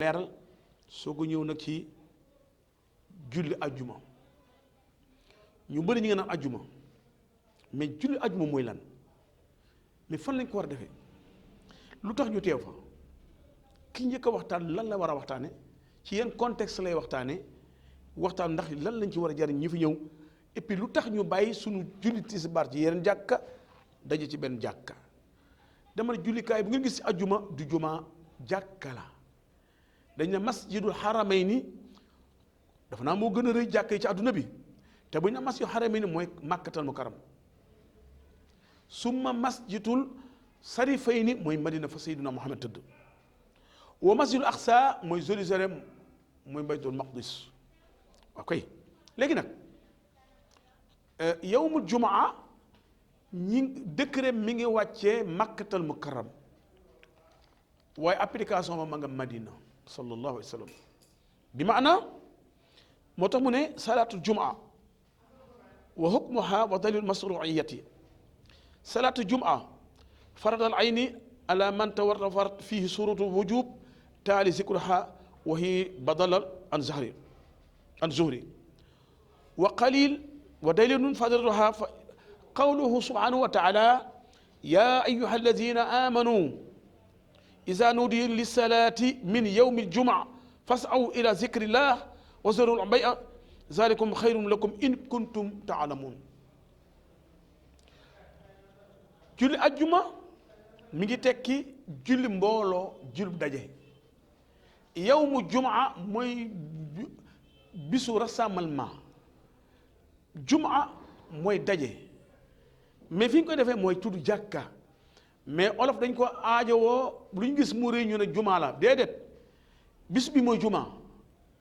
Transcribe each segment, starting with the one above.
leeral soo ko ñëw nag ci julli ajjuma ñu bëri ñu ngi naan ajjuma mais julli ajjuma mooy lan mais fan lañ ko war a defee lu tax ñu teew fa ki njëkk a waxtaan lan la war a waxtaane ci yenn contexte lay waxtaan ndax lan lañ ci war a jariñ ñi fi ñëw et puis lu tax ñu bàyyi suñu julli tisbaar ci yeneen jàkka daje ci benn jàkka dama ne jullikaay bu ngeen gis ci ajjuma du juma jàkka la dañ ne masjidul haramayni dafa naa moo gën a rëy jàkka yi ci àdduna bi te bu ñu ne masjidul haramayni mooy màkkatal mukarram summa masjidul sarifayni mooy madina fa sayyidina Muhammad tëdd wa masjidul aqsa mooy Jérusalem mooy baytul maqdis ok léegi nag yawmul jumaa ñi décret mi ngi wàccee makkatal mukarram waaye application ba ma nga madina sallallahu alayhi wa sallam bi maana moo tax mu ne salaatul jumaa wa hukmuha wa dalil masruiyati salaatul jumaa faradal ayni ala man tawarrafat fihi surutu wujub taali zikruha wa hi badalal an zuhri wa qalil wa dalilun fadluha qawluhu subhanahu wa taala ya ayyuha alladhina amanu idha nudiya lis-salati min yawmi al-jum'a fas'aw ila dhikrillah wa zarul bay'a dhalikum khayrun lakum in kuntum ta'lamun julli ajjuma mi ngi tekki julli mbooloo julli daje yawmu jumaa mooy bisu rassemblement jumaa mooy daje mais fi ñu koy defee mooy tudd jàkka mais olof dañ ko aajowoo lu ñu gis mu rëy ñu ne jumaa la déedéet bis bi mooy jumaa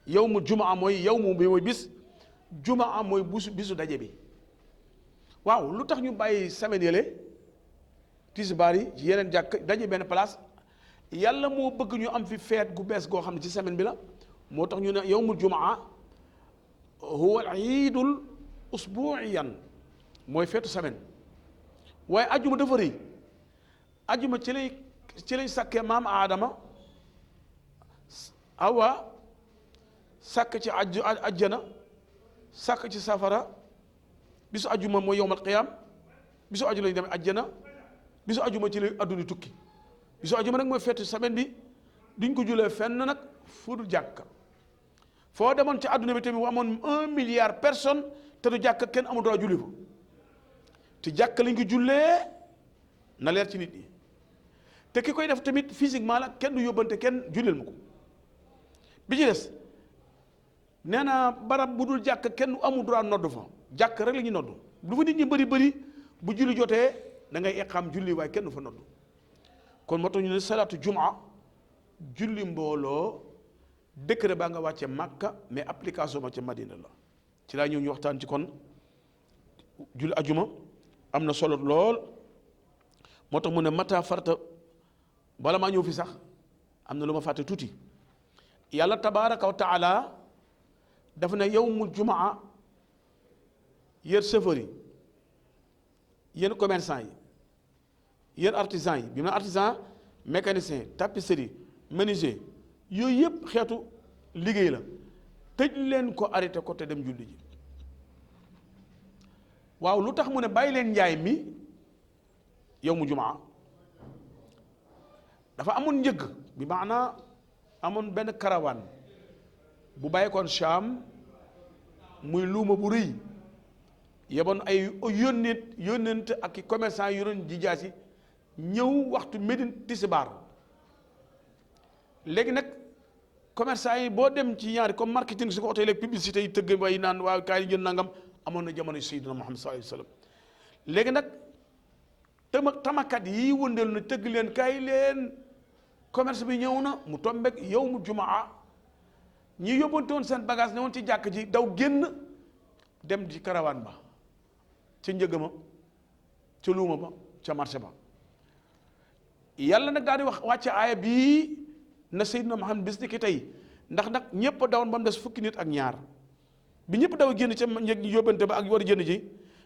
yawmu jumaa mooy yawmu bi mooy bis jumaa mooy bisu daje bi waaw lu tax ñu bàyyi semaine yële tisbaar yi ci yeneen jàkk daje benn place yàlla moo bëgg ñu am fi feet gu bees goo xam ne ci semaine bi la moo tax ñu ne yawmul jumaa huwa al-iidul usbu'iyan mooy feetu semaine waaye ajjuma dafa rëy ajjuma ci lay sàkkee maam aadama awa sàkk ci ajjana sàkk ci safara bisu ajjuma mooy yawmal qiyaam bisu ajjuma lañu demee ajjana bisu ajjuma ci lay adduna tukki bisu ajjuma nag mooy feetu semaine bi duñ ko julee fenn nag fu dul jàkka foo demoon ci adduna bi tamit amoon 1 milliard personne te du jàkka kenn amul droit julli fa te jàkka lañ ko jullee na leer ci nit ñi te ki koy def tamit physiquement la kenn du yóbbante kenn jullil ma ko bi ci des nee na barab bu dul jàkk kenn amul droit nodd fa jàkk rek la ñuy nodd lu fa nit ñi bëri bu julli jotee da ngay iqaam julli waaye kenn du fa nodd kon moo tax ñu ne salaatu jumaa julli mbooloo décret baa nga wàcce Makka mais application ma ca Madina la ci laa ñëw ñu waxtaan ci kon julli ajuma am na solo lool moo tax mu ne mata farata bala maa ñëw fi sax am na lu ma fàtte tuuti yàlla tabaaraka wa taala dafa ne yawmul jumaa yéen chauffeur yi yéen commerçant yi yéen artisan yi bi mu ne artisan mécanicien tapisserie menuisier yooyu yëpp xeetu liggéey la tëj leen ko arrêté ko te dem julli ji waaw lu tax mu ne bàyyi leen njaay mi yawmu jumaa dafa amoon njëgg bi maanaa amoon benn caravane bu bàyyikoon Sham muy luuma bu rëy yeboon ay yónnent ak i commerçant yu doon ji jaasi ñëw waxtu Médine tisbaar léegi nag commerçant yi boo dem ci ñaari comme marketing su ko oto léegi publicité yi tëgg way naan waaw kaay yi jënd nangam amoon na jamono Seydina Muhammad sallallahu alayhi wa sallam léegi nag tamakat yi wëndeelu na tëgg leen kaay leen commerce bi ñëw na mu tombek yawmu jumaa ñi yóbbante woon seen bagage ne woon ci jàkk ji daw génn dem ci caravane ba ca njëg ma ca luuma ba ca marché ba yàlla nag daal di wax wàcce aaya bii na Seydina Muhammad bis ni ki tey ndax nag ñëpp dawoon ba mu des fukki nit ak ñaar bi ñëpp daw génn ca njëg yóbbante ba ak war a jënd ji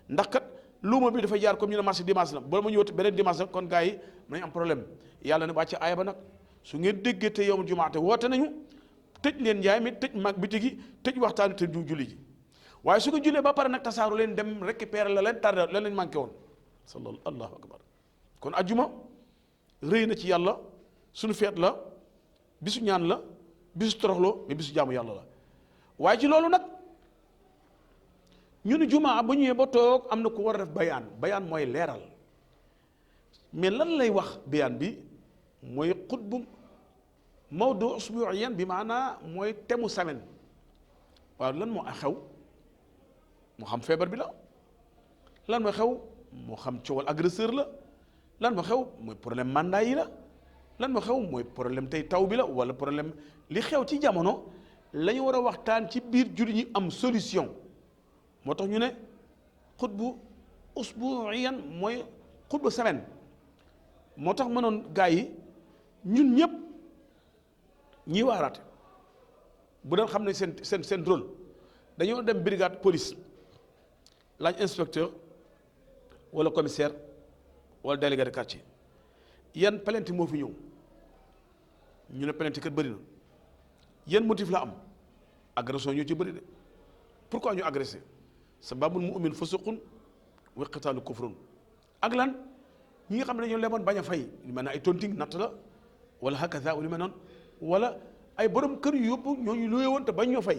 ndax kat luuma bi dafa jaar comme ñu ne marché dimanche la boo ma ñëw beneen dimanche la kon gars yi nañ am problème yàlla ne wàcce aaya ba nag su ngeen déggee te yowmul jumaate woote nañu tëj leen njaay mi tëj mag bitigi tëj waxtaan te du julli ji waaye su ko jullee ba pare nag tasaaru leen dem récupérer la leen tardé la leen manqué woon sallallahu allahu akbar kon ajjuma rëy na ci yàlla suñu feet la bisu ñaan la bisu toroxloo mais bisu jaamu yàlla la waaye ci loolu nag ñu ni jumaa bu ñëwee ba toog am na ku war a def bayaan mooy leeral mais lan lay wax bayaan bi mooy xutbu mawdu usbuiyan bi maanaa mooy temu semaine waaw lan moo xew moo xam feebar bi la lan moo xew moo xam coowal agresseur la lan moo xew mooy problème mandat yi la lan moo xew mooy problème tey taw bi la wala problème li xew ci jamono la ñu war a waxtaan ci biir jullit ñi am solution moo tax ñu ne xutbu usbuiyan mooy xutbu semaine moo tax mënoon gaa yi ñun ñëpp ñiy waaraate bu doon xam ne seen rôle dañoo dem brigade police laaj inspecteur wala commissaire wala délégué de quartier yan plainte moo fi ñëw ñu ne plainte kat bëri na yan motif la am agression ñoo ci bëri de pourquoi ñu agressé sababul mu'min fusuqun wa qitaalu kufrun ak lan ñi nga xam ne dañoo leboon bañ a fay li mel ne ay tonting natt la wala hakaza li mel noonu wala ay borom kër yu yóbbu ñooñu luye woon te bañ ñoo fay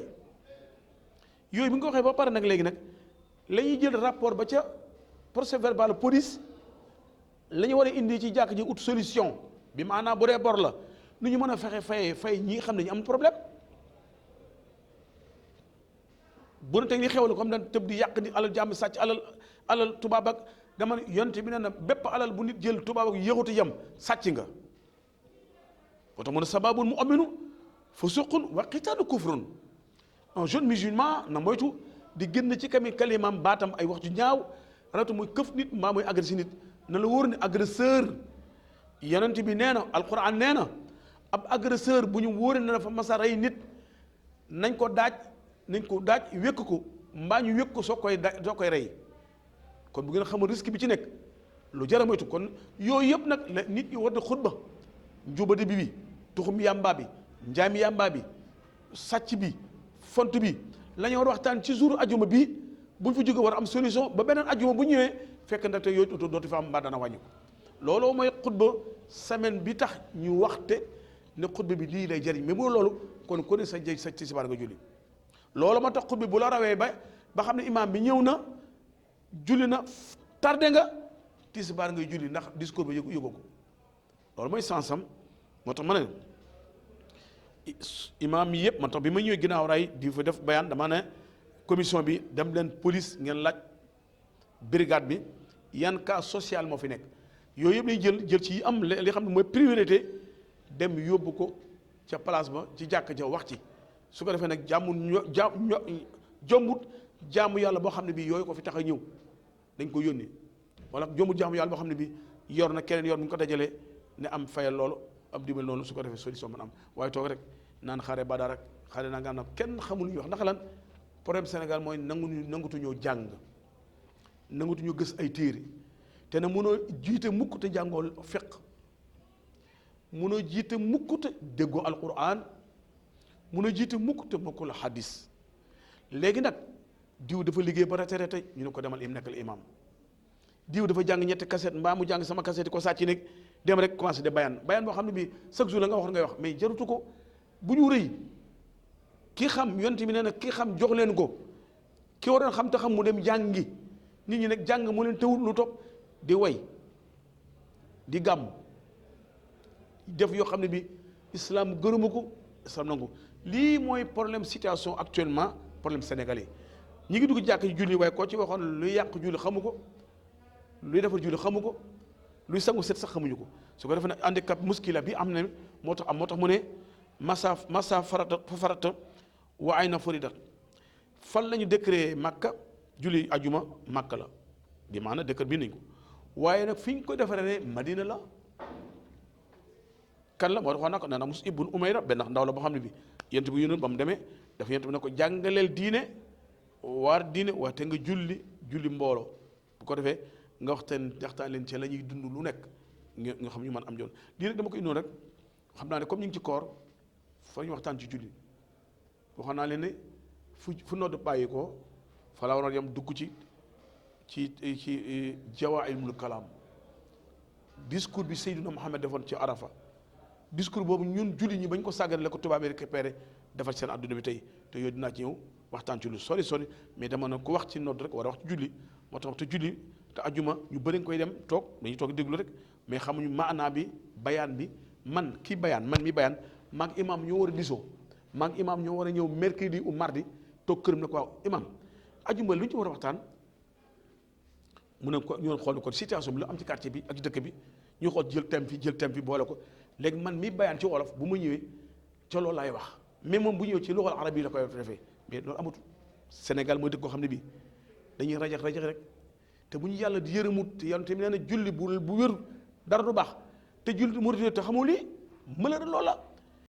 yooyu bi nga ko waxee ba pare nag léegi nag la ñuy jël rapport ba ca procès verbal police la ñu war a indi ci jàkk ji ut solution bi maanaam bu dee bor la nu ñu mën a fexe fay ñi nga xam ne ñu am problème bu na teg li xew la comme daan tëb di yàq di alal jàmm sàcc alal tubaab ak dama ne yonte bi nee na bépp alal bu nit jël tubaab ak yëxutu yem sàcc nga boo tax mu ne sababul mu'minu fusuqun wa qitaalu kufrun un jeune musulman na moytu di génn ci kalimam baatam ay wax ju ñaaw rawatu muy këf nit mbaa muy agressé nit na la wóor ne agresseur yonent bi nee na alquran nee na ab agresseur bu ñu wóore ne dafa masa rey nit nañ ko daaj wékk ko mbaa ñu wékk ko soo koy rey kon bu ngeen xamul risque bi ci nekk lu jar a moytu kon yooyu yëpp nag la nit ñi war di xutba njubadi bi tuxum yàmbaa bi njaami yàmbaa bi sàcc bi font bi la ñu war waxtaan ci jour ajuma bi buñ fi jóge war am solution ba beneen ajuma bu ñëwee fekk ndaxte yooyu dootu fa am mbaa dana wàññi ko looloo mooy xutba semaine bi tax ñu waxte ne xutba bi lii lay jëriñ mais bu loolu kon ku ne sa tisbaar nga julli loolu moo tax xutba bu la rawee ba xam ne imaam bi ñëw na julli na tardé nga tisbaar ngay julli ndax discours bi yëgoo ko loolu mooy sansam moo tax ma ne imaam yi yëpp man tax bi ma ñëwee ginnaaw ray di fa def bayaan dama ne commission bi dem leen police ngeen laaj brigade bi yan cas social moo fi nekk yooyu yëpp lay jël ci am li xam ne mooy priorité dem yóbbu ko ca place ba ci jàkk ja wax ci su ko defee nag jombut jaamu yàlla boo xam ne bii yooyu ko fi tax a ñëw dañ ko yónni wala jombut jaamu yàlla boo xam ne bii yor na keneen yor bu ñu ko dajalee ne am fayal loolu am dimbal loolu su ko defee solution mën am waaye toog rek naan xare Badar rek xare naa nga kenn xamul ñu wax ndax lan problème Sénégal mooy nangutuñoo jàng nangutuñoo gës ay téere te na mënoo jiite mukk te jàngoo fiq mënoo jiite mukk te déggoo alquran mënoo jiite mukk te mokkul hadis léegi nag diw dafa liggéey ba retraité ñu ne ko demal nekkal imam diw dafa jàng ñetti cassette mbaa mu jàng sama cassette ko sàcc nekk dem rek commencé de bayaan boo xam ne bii chaque jour la nga wax ngay wax mais jarutu ko bu ñu rëy ki xam yonent bi nee na ki xam jox leen ko ki waroon xam te xam mu dem jàngi nit ñi nag jàng mu leen tawul lu topp di way di gàmm def yoo xam ne bi islam gërëmu ko islam nangu lii mooy problème situation actuellement problème sénégalais ñi ngi dugg jàkk julli waaye koo ci waxoon luy yàq julli xamu ko luy defar julli xamu ko luy sangu set sax xamuñu ko su ko defee nag handicap muskila bi am ne moo tax mu ne massa farata wa ayna faridat fan la ñu décret Makka julli ajuma Makka la bi maanaam décret bi nañ ko waaye nag fi ñu ko defaree Madina la kan la moo tax wax na ko nee na Mus ibn Umayra benn ndaw la boo xam ne bi yent bu yónnoon ba mu demee dafa yent bi ne ko jàngaleel diine waar diine waaye te nga julli mbooloo bu ko defee nga waxtaan leen ci la ñuy dund lu nekk nga xam ñu mën am joon lii rek dama ko indoon rek xam naa ne comme ñu ngi ci koor fa ñu waxtaan ci julli waxoon naa leen ne fu nodd bàyyi ko fa la waroon yam dugg ci jawaahirul kalaam discours bi Seydina Muhammad defoon ci Arafa discours boobu ñun julli ñi bañ ko sàggane la ko tubaab yi récupéré defal seen adduna bi tey te yooyu dinaa ci ñëw waxtaan ci lu sori mais dama ne ko wax ci nodd rek war a wax ci julli moo tax te julli te ajuma ñu bëri nga koy dem toog dañuy toog déglu rek mais xamuñu maanaa bi bayaan bi man kii bayaan man mi bayaan maag imam ñoo war a disoo maag imam ñoo war a ñëw mercredi ou mardi toog këram ne ko waaw imam ajuma lu ñu ci war a waxtaan mu ne ko ñu xool ko situation bi la am ci quartier bi ak ci dëkk bi ñu xool jël thème fi boole ko léegi man mi bayaan ci wolof bu ma ñëwee ca loolu laay wax mais moom bu ñëwee ci luxal arab yi la koy defee mais loolu amatul Sénégal mooy dëkk koo xam ne bii dañuy rajax rek te bu ñu yàlla di yërëmut te yàlla tamit nee na julli bu wér dara du baax te julli mu te xamoo lii malheur loola